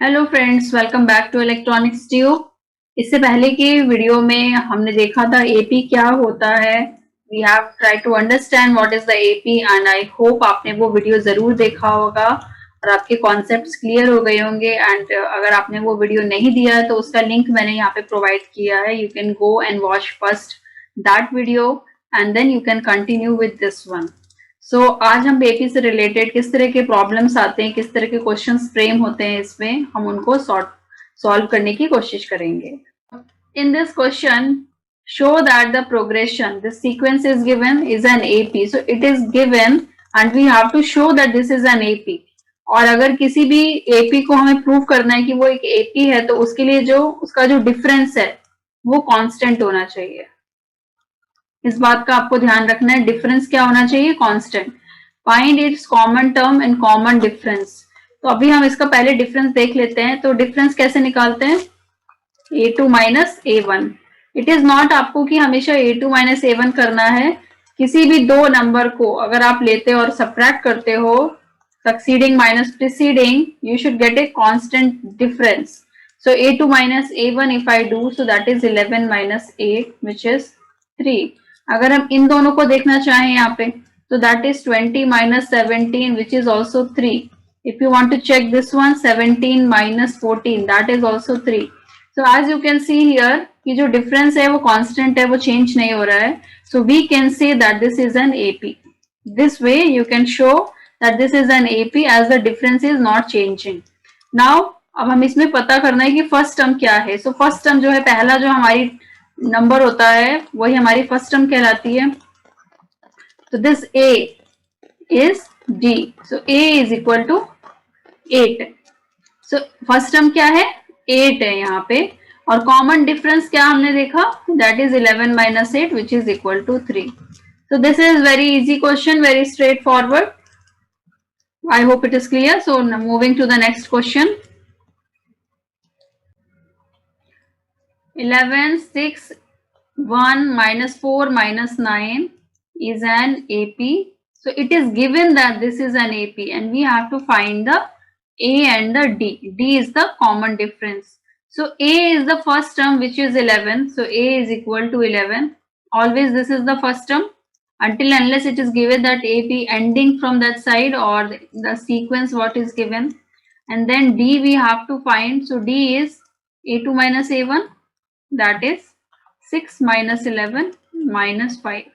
Hello friends, welcome back to electronics tube. इससे पहले की वीडियो में हमने देखा था एपी क्या होता है। We have try to understand what is the AP and I hope आपने वो वीडियो जरूर देखा होगा और आपके कॉन्सेप्ट्स क्लियर हो गए होंगे। एंड अगर आपने वो वीडियो नहीं दिया है तो उसका लिंक मैंने यहाँ पे प्रोवाइड किया है। You can go and watch first that video and then you can continue with this one. आज हम एपी से रिलेटेड किस तरह के प्रॉब्लम्स आते हैं, किस तरह के क्वेश्चंस फ्रेम होते हैं, इसमें हम उनको सॉल्व करने की कोशिश करेंगे। In this question, show that the progression the sequence is given is an AP, so it is given and we have to show that this is an AP। और अगर किसी भी AP को हमें प्रूव करना है कि वो एक AP है तो उसके लिए जो उसका जो डिफरेंस है वो कांस्टेंट होना चाहिए। इस बात का आपको ध्यान रखना है, डिफरेंस क्या होना चाहिए, constant. Find its common term and common difference. तो अभी हम इसका पहले डिफरेंस देख लेते हैं। तो डिफरेंस कैसे निकालते हैं, a2 minus a1। It is not आपको कि हमेशा a2 माइनस a1 करना है। किसी भी दो नंबर को अगर आप लेते हो और सब्ट्रैक्ट करते हो, succeeding minus preceding, you should get a constant difference. So a2 minus a1 if I do, so that is 11 minus 8 which is 3। अगर हम इन दोनों को देखना चाहें यहाँ पे तो that is 20 minus 17 which is also 3। If you want to check this one, 17 minus 14 that is also 3। So as you can see here कि जो difference है वो constant है, वो change नहीं हो रहा है। So we can say that this is an AP। This way you can show that this is an AP as the difference is not changing। Now अब हम इसमें पता करना है कि फर्स्ट टर्म क्या है। सो फर्स्ट टर्म जो है, पहला जो हमारी नंबर होता है वही हमारी फर्स्ट टर्म कहलाती है। तो this a is d, so a is equal to 8। So first term क्या है, 8 है यहाँ पे। और कॉमन डिफरेंस क्या हमने देखा, that is 11 minus 8 which is equal to 3। so this is very easy question, very straightforward। I hope it is clear। so now moving to the next question। 11, 6, 1 minus 4 minus 9 is an AP। So it is given that this is an AP and we have to find the A and the D. D is the common difference. So A is the first term which is 11. So A is equal to 11. Always this is the first term until unless it is given that AP ending from that side or the sequence what is given. And then D we have to find. So D is A2 minus A1, that is 6 minus 11 minus 5,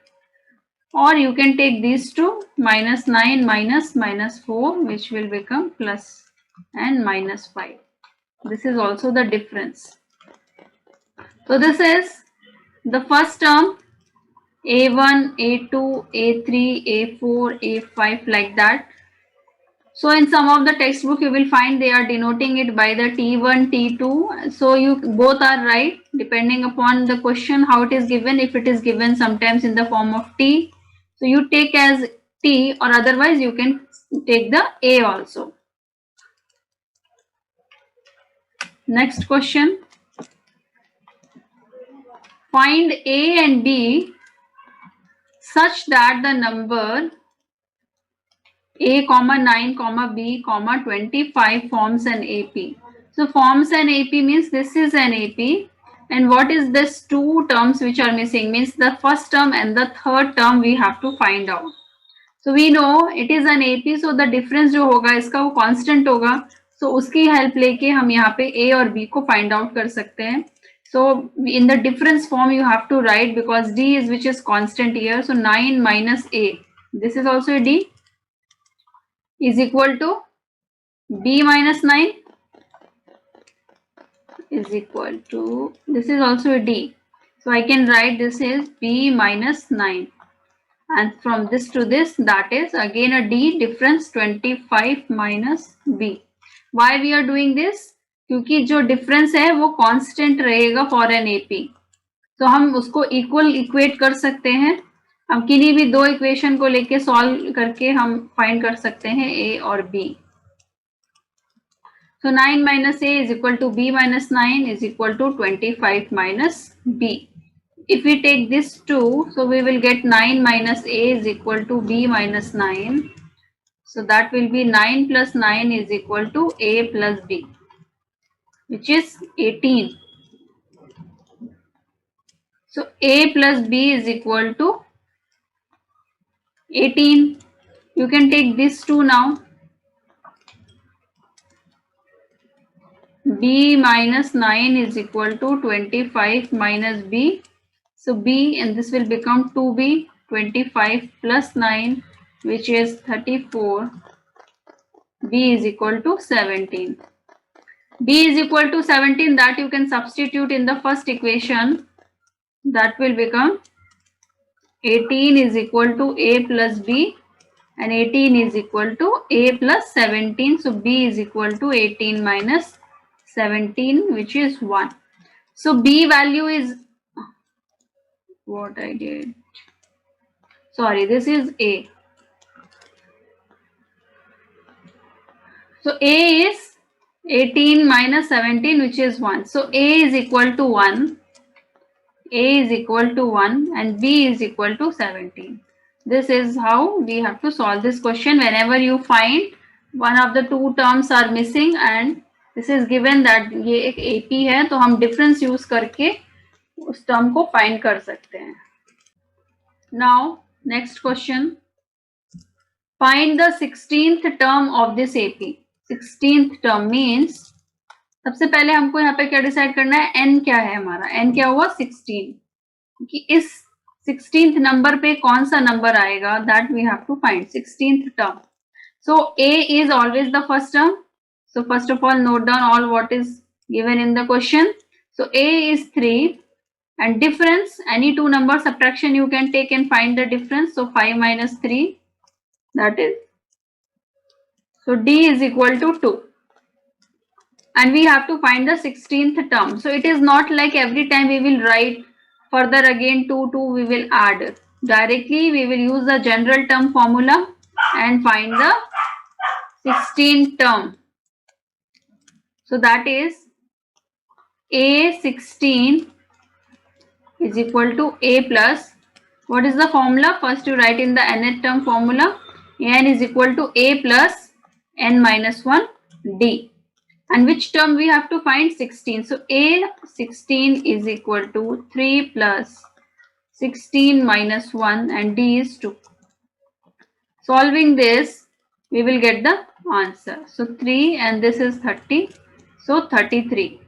or you can take these two, minus 9 minus 4 which will become plus and minus 5. This is also the difference. So this is the first term, a1, a2, a3, a4, a5 like that. So in some of the textbook you will find they are denoting it by the T1, T2. So you both are right depending upon the question how it is given. If it is given sometimes in the form of T, so you take as T, or otherwise you can take the A also. Next question. Find A and B such that the number a, 9, b, 25 forms an AP. So forms an AP means this is an AP, and what is this two terms which are missing, means the first term and the third term we have to find out. So we know it is an AP, so the difference जो होगा इसका वो constant होगा। So उसकी help लेके हम यहाँ पे A और B को find out कर सकते हैं। So in the difference form you have to write, because D is which is constant here. So 9 minus A, this is also a D, is equal to B minus 9 is equal to, this is also a D. So I can write this is B minus 9, and from this to this, that is again a D, difference 25 minus B. Why we are doing this? क्योंकि जो difference है वो constant रहेगा for an AP, तो हम उसको equal equate कर सकते हैं। हम किन्हीं भी दो इक्वेशन को लेके सॉल्व करके हम फाइंड कर सकते हैं A और B। So 9 minus A is equal to B minus 9 is equal to 25 minus B. If we take this 2, so we will get 9 minus A is equal to B minus 9. So that will be 9 plus 9 is equal to A plus B. which is 18. So A plus B is equal to 18. You can take these two now. B minus 9 is equal to 25 minus B. So B, and this will become 2B, 25 plus 9, which is 34. B is equal to 17. B is equal to 17, that you can substitute in the first equation. That will become 18 is equal to A plus B, and 18 is equal to A plus 17. So B is equal to 18 minus 17, which is 1. So B value is what I did. Sorry, this is A. So A is 18 minus 17, which is 1. So A is equal to 1. A is equal to 1 and B is equal to 17. This is how we have to solve this question. Whenever you find one of the two terms are missing and this is given that ये एक AP है, तो हम difference use करके उस term को find कर सकते हैं. Now next question. Find the 16th term of this AP. 16th term means सबसे पहले हमको यहाँ पे क्या डिसाइड करना है, n क्या है हमारा, n क्या हुआ 16, कि इस 16th नंबर पे कौन सा नंबर आएगा, that we have to find 16th term. So a is always the first term. So first of all note down all what is given in the question. So a is 3 and difference, any two number subtraction you can take and find the difference. So 5 minus 3, that is, so d is equal to 2. And we have to find the 16th term. So it is not like every time we will write further again 2 we will add. Directly we will use the general term formula and find the 16th term. So that is A16 is equal to A plus, what is the formula? First you write in the nth term formula, n is equal to A plus n minus 1 d. And which term we have to find? 16. So A16 is equal to 3 plus 16 minus 1 and d is 2. Solving this, we will get the answer. So 3 and this is 30. So 33.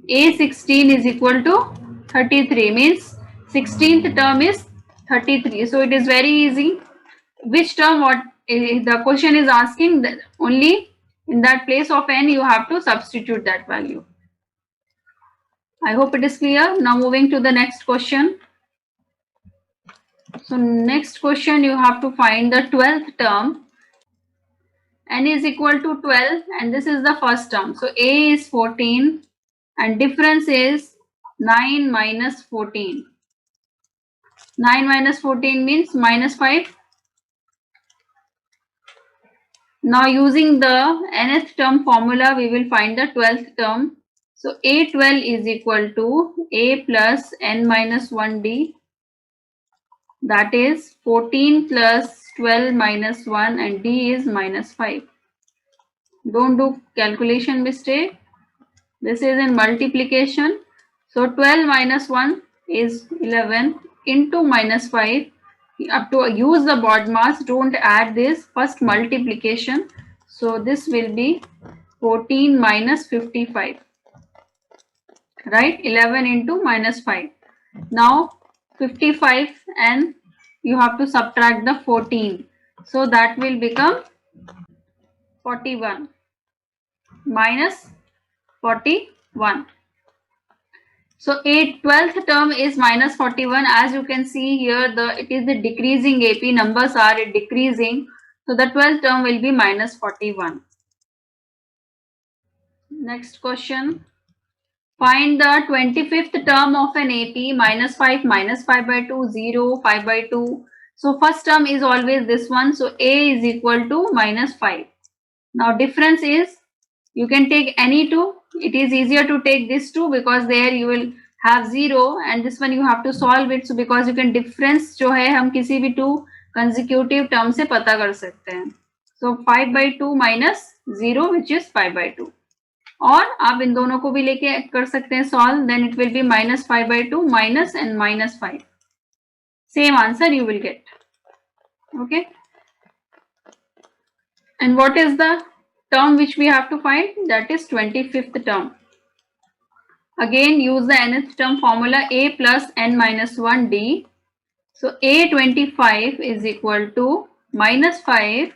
A16 is equal to 33 means 16th term is 33. So it is very easy. Which term what the question is asking, that only in that place of n you have to substitute that value. I hope it is clear. Now moving to the next question. So next question you have to find the 12th term. N is equal to 12 and this is the first term. So A is 14 and difference is 9 minus 14. 9 minus 14 means minus 5. Now using the nth term formula, we will find the 12th term. So A12 is equal to A plus n minus 1d. That is 14 plus 12 minus 1 and d is minus 5. Don't do calculation mistake. This is in multiplication. So 12 minus 1 is 11 into minus 5. You have to use the BODMAS, don't add this, first multiplication. So this will be 14 minus 55, right? 11 into minus 5. Now 55 and you have to subtract the 14. So that will become 41 minus 41. So a 12th term is minus 41. As you can see here, it is the decreasing AP, numbers are decreasing. So the 12th term will be minus 41. Next question. Find the 25th term of an AP, minus 5 by 2, 0, 5 by 2. So first term is always this one. So A is equal to minus 5. Now difference is, you can take any two. It is easier to take this two because there you will have 0 and this one you have to solve it. So because you can difference जो है हम किसी भी two consecutive term से पता कर सकते हैं. So 5 by 2 minus 0 which is 5 by 2. और आप इन दोनों को भी लेके कर सकते हैं solve, then it will be -5/2 minus and -5. Same answer you will get. Okay. And what is the term which we have to find? That is 25th term. Again use the nth term formula, a plus n minus 1 d. So a25 is equal to -5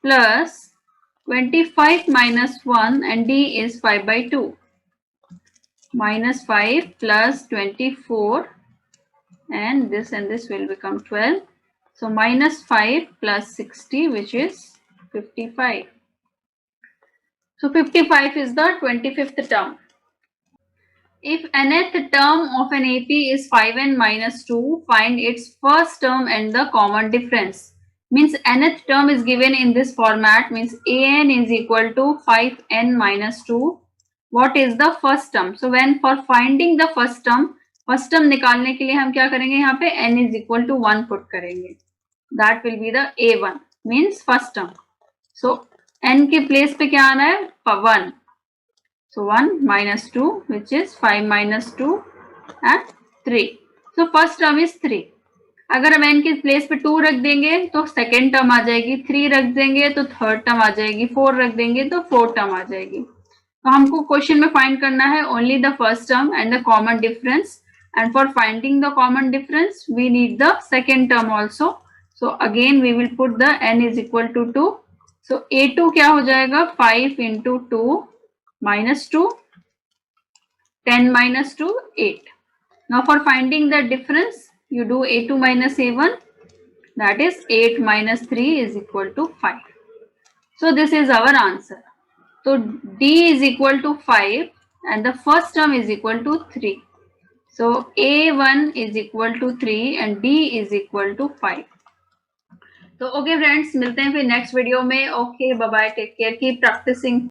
plus 25 minus 1 and d is 5/2. -5 plus 24 and this will become 12. So -5 plus 60, which is 55. So 55 is the 25th term. If nth term of an AP is 5n minus 2, find its first term and the common difference. Means nth term is given in this format, means an is equal to 5n minus 2. What is the first term? So when for finding the first term निकालने के लिए हम क्या करेंगे, यहाँ पे n is equal to 1 put करेंगे. That will be the a1, means first term. So n के place पे क्या आना है, 1. So 1 minus 2, which is 5 minus 2 and 3. So first term is 3. अगर हम n के प्लेस पे 2 रख देंगे तो सेकेंड टर्म आ जाएगी, 3 रख देंगे तो थर्ड टर्म आ जाएगी, 4 रख देंगे तो फोर्थ टर्म आ जाएगी. तो हमको क्वेश्चन में फाइंड करना है only the first term and the common difference. And for finding the common difference we need the second term also. So again we will put the n is equal to 2. So a2 क्या हो जाएगा, 5 into 2 minus 2, 10 minus 2, 8. Now for finding the difference, you do a2 minus a1, that is 8 minus 3 is equal to 5. So this is our answer. So d is equal to 5 and the first term is equal to 3. So a1 is equal to 3 and d is equal to 5. तो okay friends, मिलते हैं फिर next video में. Okay, bye bye, take care, keep practising.